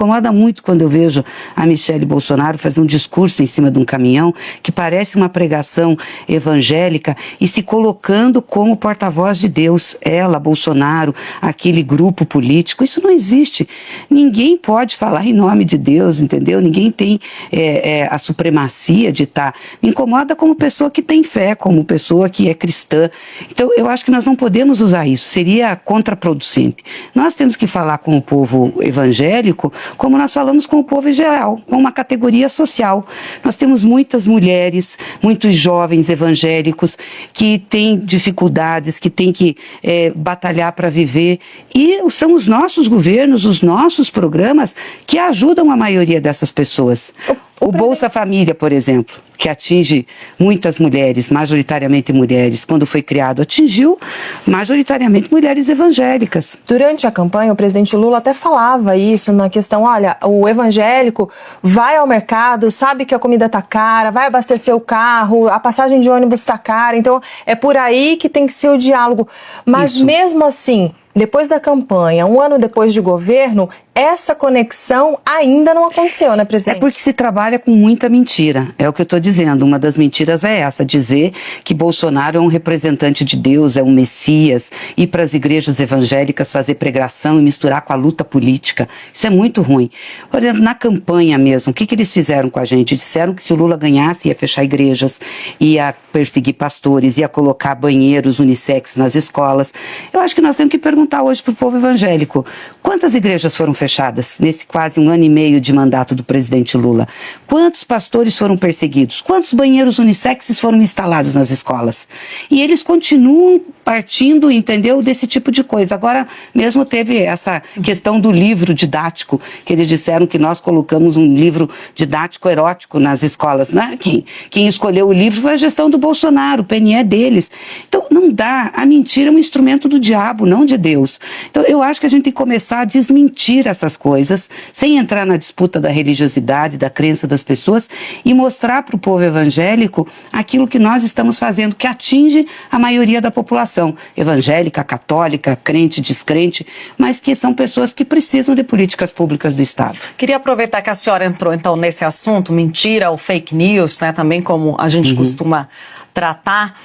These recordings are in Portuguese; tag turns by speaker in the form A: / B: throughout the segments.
A: incomoda muito quando eu vejo a Michele Bolsonaro fazer um discurso em cima de um caminhão que parece uma pregação evangélica e se colocando como porta-voz de Deus. Ela, Bolsonaro, aquele grupo político, isso não existe. Ninguém pode falar em nome de Deus, entendeu? Ninguém tem a supremacia de estar. Me incomoda como pessoa que tem fé, como pessoa que é cristã. Então, eu acho que nós não podemos usar isso, seria contraproducente. Nós temos que falar com o povo evangélico como nós falamos com o povo em geral, com uma categoria social. Nós temos muitas mulheres, muitos jovens evangélicos que têm dificuldades, que têm que batalhar para viver, e são os nossos governos, os nossos programas que ajudam a maioria dessas pessoas. O Bolsa Família, por exemplo, que atinge muitas mulheres, majoritariamente mulheres, quando foi criado, atingiu majoritariamente mulheres evangélicas.
B: Durante a campanha, o presidente Lula até falava isso na questão, olha, o evangélico vai ao mercado, sabe que a comida tá cara, vai abastecer o carro, a passagem de ônibus tá cara, então é por aí que tem que ser o diálogo. Mas isso. Mesmo assim, depois da campanha, um ano depois de governo, essa conexão ainda não aconteceu, né, presidente?
A: É porque se trabalha com muita mentira, é o que eu estou dizendo. Uma das mentiras é essa, dizer que Bolsonaro é um representante de Deus, é um Messias, ir para as igrejas evangélicas fazer pregação e misturar com a luta política. Isso é muito ruim. Por exemplo, na campanha mesmo, o que eles fizeram com a gente? Disseram que se o Lula ganhasse, ia fechar igrejas, ia perseguir pastores, ia colocar banheiros unissex nas escolas. Eu acho que nós temos que perguntar hoje para o povo evangélico, quantas igrejas foram fechadas nesse quase um ano e meio de mandato do presidente Lula? Quantos pastores foram perseguidos? Quantos banheiros unissexes foram instalados nas escolas? E eles continuam partindo, entendeu, desse tipo de coisa. Agora mesmo teve essa questão do livro didático, que eles disseram que nós colocamos um livro didático erótico nas escolas, né? Quem escolheu o livro foi a gestão do Bolsonaro, o PNE deles. Então não dá, a mentira é um instrumento do diabo, não de Deus. Então eu acho que a gente tem que começar a desmentir essas coisas, sem entrar na disputa da religiosidade, da crença das pessoas, e mostrar para o povo evangélico aquilo que nós estamos fazendo, que atinge a maioria da população, evangélica, católica, crente, descrente, mas que são pessoas que precisam de políticas públicas do Estado.
C: Queria aproveitar que a senhora entrou então nesse assunto, mentira ou fake news, né, também como a gente costuma tratar,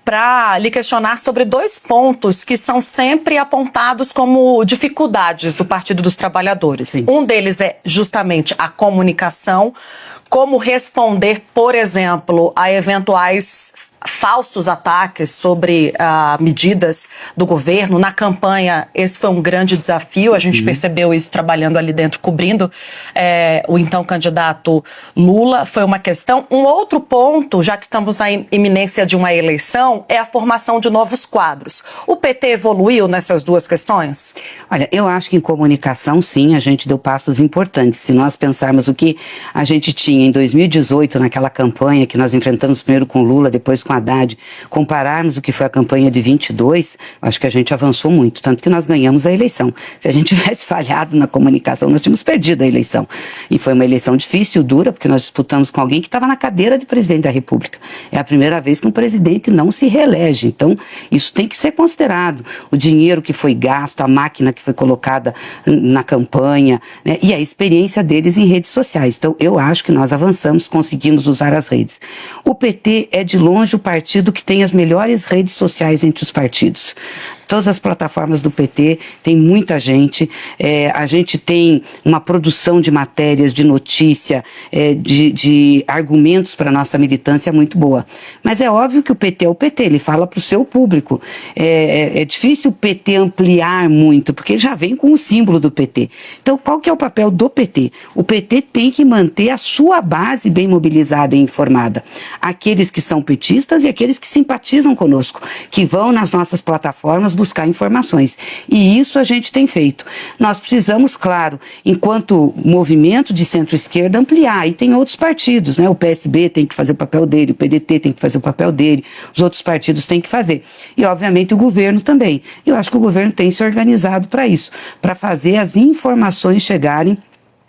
C: para lhe questionar sobre dois pontos que são sempre apontados como dificuldades do Partido dos Trabalhadores. Sim. Um deles é justamente a comunicação, como responder, por exemplo, a eventuais falsos ataques sobre medidas do governo. Na campanha, esse foi um grande desafio, a gente percebeu isso trabalhando ali dentro, cobrindo o então candidato Lula, foi uma questão. Um outro ponto, já que estamos na iminência de uma eleição, é a formação de novos quadros. O PT evoluiu nessas duas questões?
A: Olha, eu acho que em comunicação, sim, a gente deu passos importantes. Se nós pensarmos o que a gente tinha em 2018, naquela campanha que nós enfrentamos primeiro com Lula, depois com Haddad, compararmos o que foi a campanha de 22, acho que a gente avançou muito, tanto que nós ganhamos a eleição. Se a gente tivesse falhado na comunicação, nós tínhamos perdido a eleição. E foi uma eleição difícil, dura, porque nós disputamos com alguém que estava na cadeira de presidente da República. É a primeira vez que um presidente não se reelege, então isso tem que ser considerado. O dinheiro que foi gasto, a máquina que foi colocada na campanha, né, e a experiência deles em redes sociais. Então eu acho que nós avançamos, conseguimos usar as redes. O PT é de longe o partido que tem as melhores redes sociais entre os partidos. Todas as plataformas do PT, tem muita gente, a gente tem uma produção de matérias, de notícia, de argumentos para a nossa militância muito boa. Mas é óbvio que o PT é o PT, ele fala para o seu público. É difícil o PT ampliar muito, porque ele já vem com o símbolo do PT. Então, qual que é o papel do PT? O PT tem que manter a sua base bem mobilizada e informada. Aqueles que são petistas e aqueles que simpatizam conosco, que vão nas nossas plataformas buscar informações. E isso a gente tem feito. Nós precisamos, claro, enquanto movimento de centro-esquerda, ampliar. E tem outros partidos, né? O PSB tem que fazer o papel dele, o PDT tem que fazer o papel dele, os outros partidos têm que fazer. E, obviamente, o governo também. Eu acho que o governo tem se organizado para isso, para fazer as informações chegarem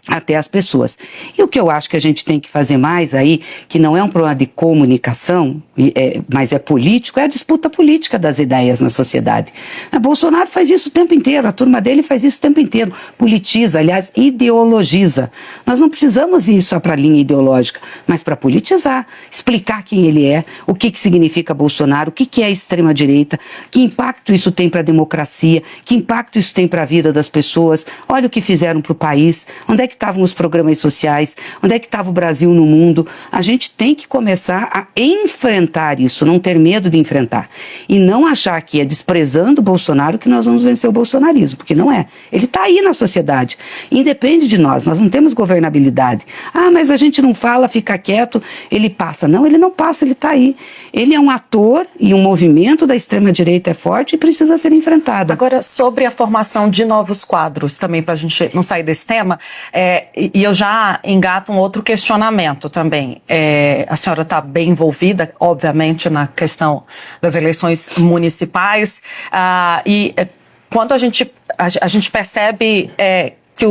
A: até as pessoas. E o que eu acho que a gente tem que fazer mais aí, que não é um problema de comunicação, mas é político, é a disputa política das ideias na sociedade. Bolsonaro faz isso o tempo inteiro, a turma dele faz isso o tempo inteiro, politiza, aliás, ideologiza. Nós não precisamos ir só para a linha ideológica, mas para politizar, explicar quem ele é, o que significa Bolsonaro, o que é a extrema-direita, que impacto isso tem para a democracia, que impacto isso tem para a vida das pessoas, olha o que fizeram para o país, onde é que estavam os programas sociais, onde é que estava o Brasil no mundo. A gente tem que começar a enfrentar isso, não ter medo de enfrentar. E não achar que é desprezando o Bolsonaro que nós vamos vencer o bolsonarismo, porque não é. Ele está aí na sociedade. Independe de nós não temos governabilidade. Ah, mas a gente não fala, fica quieto, ele passa. Não, ele não passa, ele está aí. Ele é um ator e um movimento da extrema-direita é forte e precisa ser enfrentado.
C: Agora, sobre a formação de novos quadros, também para a gente não sair desse tema, e eu já engato um outro questionamento também. A senhora está bem envolvida, obviamente, na questão das eleições municipais, e quando a gente percebe que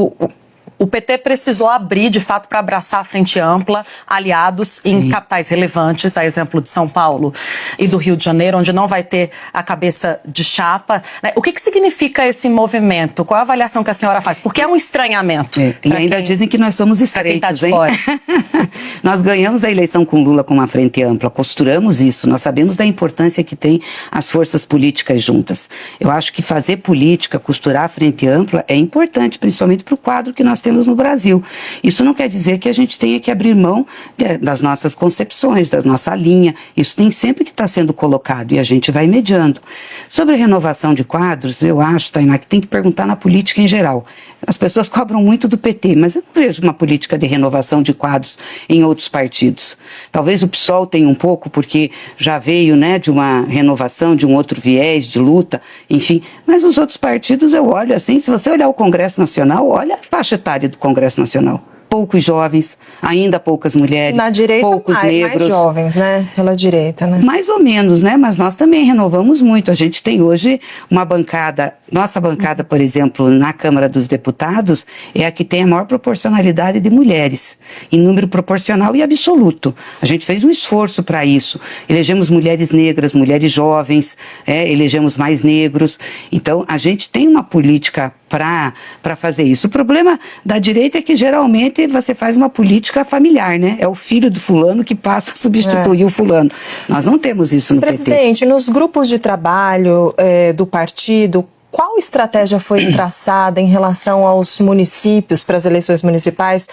C: o PT precisou abrir, de fato, para abraçar a frente ampla, aliados em capitais relevantes, a exemplo de São Paulo e do Rio de Janeiro, onde não vai ter a cabeça de chapa. Né? O que significa esse movimento? Qual a avaliação que a senhora faz? Porque é um estranhamento.
A: E ainda dizem que nós somos estreitos, hein? Nós ganhamos a eleição com Lula com uma frente ampla, costuramos isso, nós sabemos da importância que tem as forças políticas juntas. Eu acho que fazer política, costurar a frente ampla é importante, principalmente para o quadro que nós temos no Brasil. Isso não quer dizer que a gente tenha que abrir mão das nossas concepções, da nossa linha. Isso tem sempre que estar sendo colocado e a gente vai mediando. Sobre a renovação de quadros, eu acho, Tainá, que tem que perguntar na política em geral. As pessoas cobram muito do PT, mas eu não vejo uma política de renovação de quadros em outros partidos. Talvez o PSOL tenha um pouco, porque já veio, né, de uma renovação, de um outro viés de luta, enfim. Mas os outros partidos eu olho assim, se você olhar o Congresso Nacional, olha a faixa etária do Congresso Nacional. Poucos jovens, ainda poucas mulheres,
B: na direita,
A: poucos negros.
B: Mais jovens, né? Pela direita, né?
A: Mais ou menos, né? Mas nós também renovamos muito. A gente tem hoje uma bancada, nossa bancada, por exemplo, na Câmara dos Deputados, é a que tem a maior proporcionalidade de mulheres, em número proporcional e absoluto. A gente fez um esforço para isso. Elegemos mulheres negras, mulheres jovens, elegemos mais negros. Então, a gente tem uma política para fazer isso. O problema da direita é que geralmente você faz uma política familiar, né? É o filho do fulano que passa a substituir o fulano. Nós não temos isso no PT.
B: Presidente, nos grupos de trabalho do partido, qual estratégia foi traçada em relação aos municípios, para as eleições municipais,